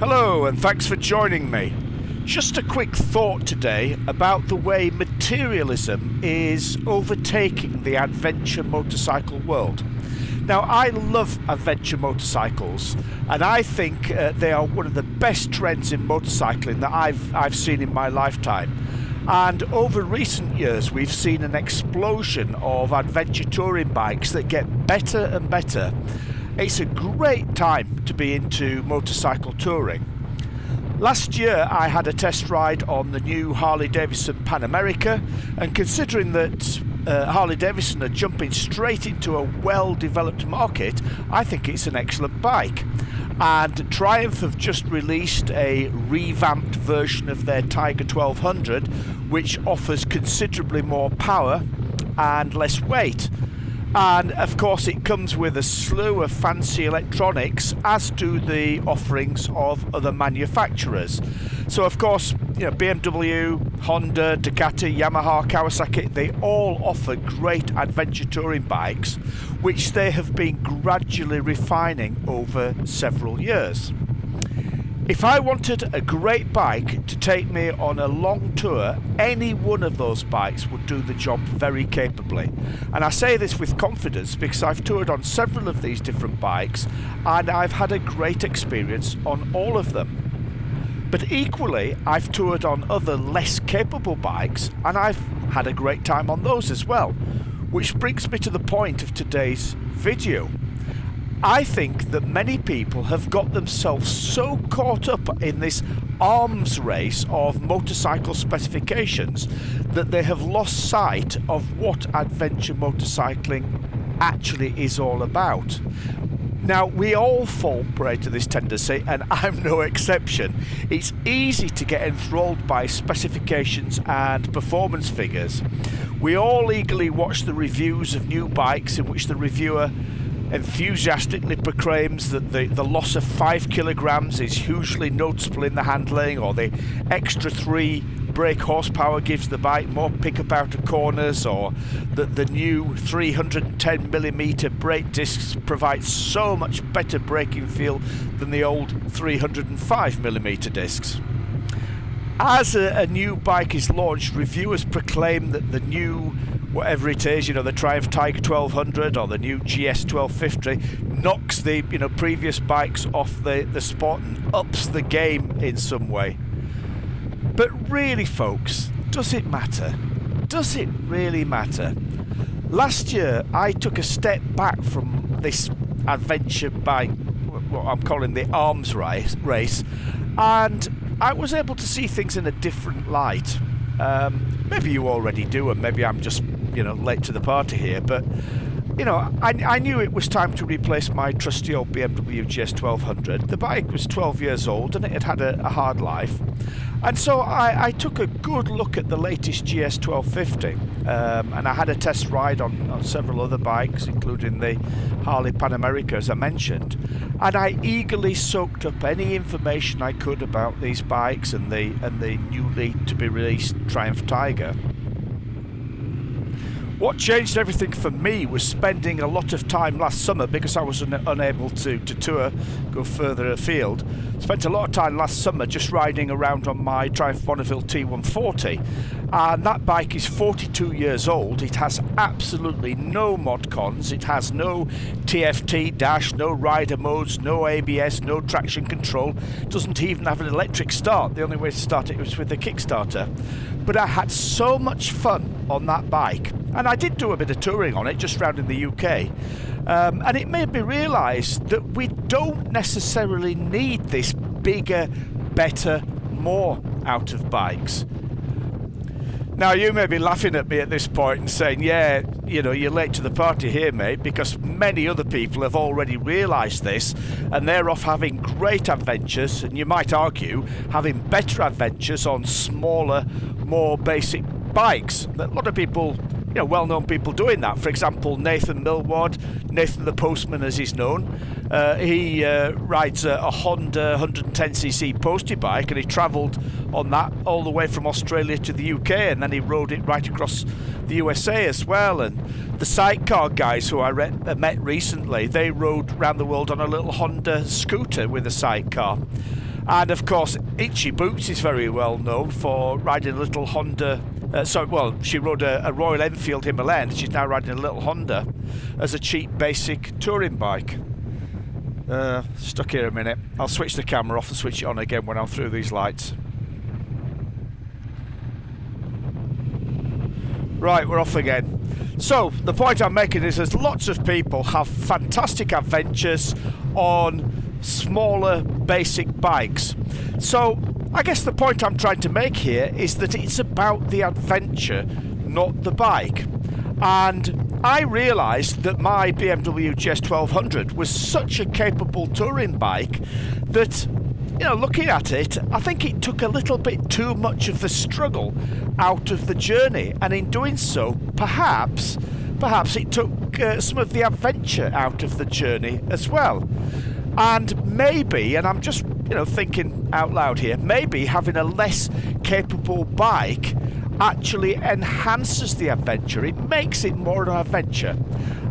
Hello, and thanks for joining me. Just a quick thought today about the way materialism is overtaking the adventure motorcycle world. Now, I love adventure motorcycles, and I think they are one of the best trends in motorcycling that I've seen in my lifetime. And over recent years, we've seen an explosion of adventure touring bikes that get better and better. It's a great time to be into motorcycle touring. Last year I had a test ride on the new Harley-Davidson Pan America, and considering that Harley-Davidson are jumping straight into a well-developed market, I think it's an excellent bike. And Triumph have just released a revamped version of their Tiger 1200, which offers considerably more power and less weight. And of course it comes with a slew of fancy electronics, as do the offerings of other manufacturers. So of course, BMW, Honda, Ducati, Yamaha, Kawasaki, they all offer great adventure touring bikes, which they have been gradually refining over several years. If I wanted a great bike to take me on a long tour, any one of those bikes would do the job very capably. And I say this with confidence because I've toured on several of these different bikes and I've had a great experience on all of them. But equally, I've toured on other less capable bikes and I've had a great time on those as well. Which brings me to the point of today's video. I think that many people have got themselves so caught up in this arms race of motorcycle specifications that they have lost sight of what adventure motorcycling actually is all about. Now, we all fall prey to this tendency, and I'm no exception. It's easy to get enthralled by specifications and performance figures. We all eagerly watch the reviews of new bikes in which the reviewer enthusiastically proclaims that the loss of 5 kilograms is hugely noticeable in the handling, or the extra 3 brake horsepower gives the bike more pickup out of corners, or that the new 310mm brake discs provide so much better braking feel than the old 305mm discs. As a new bike is launched, reviewers proclaim that the new whatever it is, the Triumph Tiger 1200 or the new GS 1250 knocks the previous bikes off the spot and ups the game in some way. But really, folks, does it matter? Does it really matter? Last year I took a step back from this adventure bike, what I'm calling the arms race, and I was able to see things in a different light. Maybe you already do, and maybe I'm just late to the party here, but I knew it was time to replace my trusty old BMW GS 1200. The bike was 12 years old and it had a hard life, and so I took a good look at the latest GS 1250, and I had a test ride on several other bikes, including the Harley Pan America, as I mentioned, and I eagerly soaked up any information I could about these bikes and the newly to be released Triumph Tiger. What changed everything for me was spending a lot of time last summer, because I was unable to tour, go further afield. Spent a lot of time last summer just riding around on my Triumph Bonneville T140, and that bike is 42 years old. It has absolutely no mod cons. It has no TFT dash, no rider modes, no ABS, no traction control. It doesn't even have an electric start. The only way to start it was with a Kickstarter. But I had so much fun on that bike, and I did do a bit of touring on it just round in the UK, and it made me realise that we don't necessarily need this bigger, better, more out of bikes. Now, you may be laughing at me at this point and saying, yeah, you're late to the party here, mate, because many other people have already realised this and they're off having great adventures, and you might argue having better adventures on smaller, more basic bikes. A lot of people, well-known people doing that. For example, Nathan Millward, Nathan the Postman as he's known, he rides a Honda 110cc postie bike, and he travelled on that all the way from Australia to the UK, and then he rode it right across the USA as well. And the sidecar guys who I met recently, they rode around the world on a little Honda scooter with a sidecar. And of course, Itchy Boots is very well known for riding a little Honda. She rode a Royal Enfield Himalayan. She's now riding a little Honda as a cheap, basic touring bike. Stuck here a minute. I'll switch the camera off and switch it on again when I'm through these lights. Right, we're off again. So, the point I'm making is there's lots of people have fantastic adventures on smaller, basic bikes. So, I guess the point I'm trying to make here is that it's about the adventure, not the bike. And I realised that my BMW GS 1200 was such a capable touring bike that, looking at it, I think it took a little bit too much of the struggle out of the journey, and in doing so, perhaps it took some of the adventure out of the journey as well. And maybe, and I'm just thinking out loud here, maybe having a less capable bike actually enhances the adventure. It makes it more of an adventure.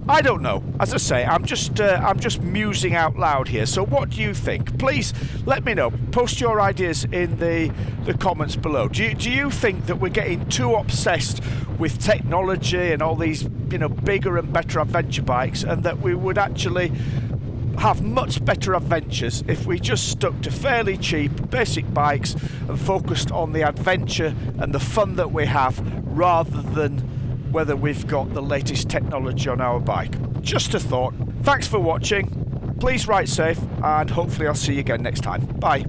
I don't know. As I say, I'm just musing out loud here. So what do you think? Please let me know. Post your ideas in the comments below. Do you think that we're getting too obsessed with technology and all these bigger and better adventure bikes, and that we would actually have much better adventures if we just stuck to fairly cheap basic bikes and focused on the adventure and the fun that we have, rather than whether we've got the latest technology on our bike? Just a thought. Thanks for watching. Please ride safe, and hopefully I'll see you again next time. Bye.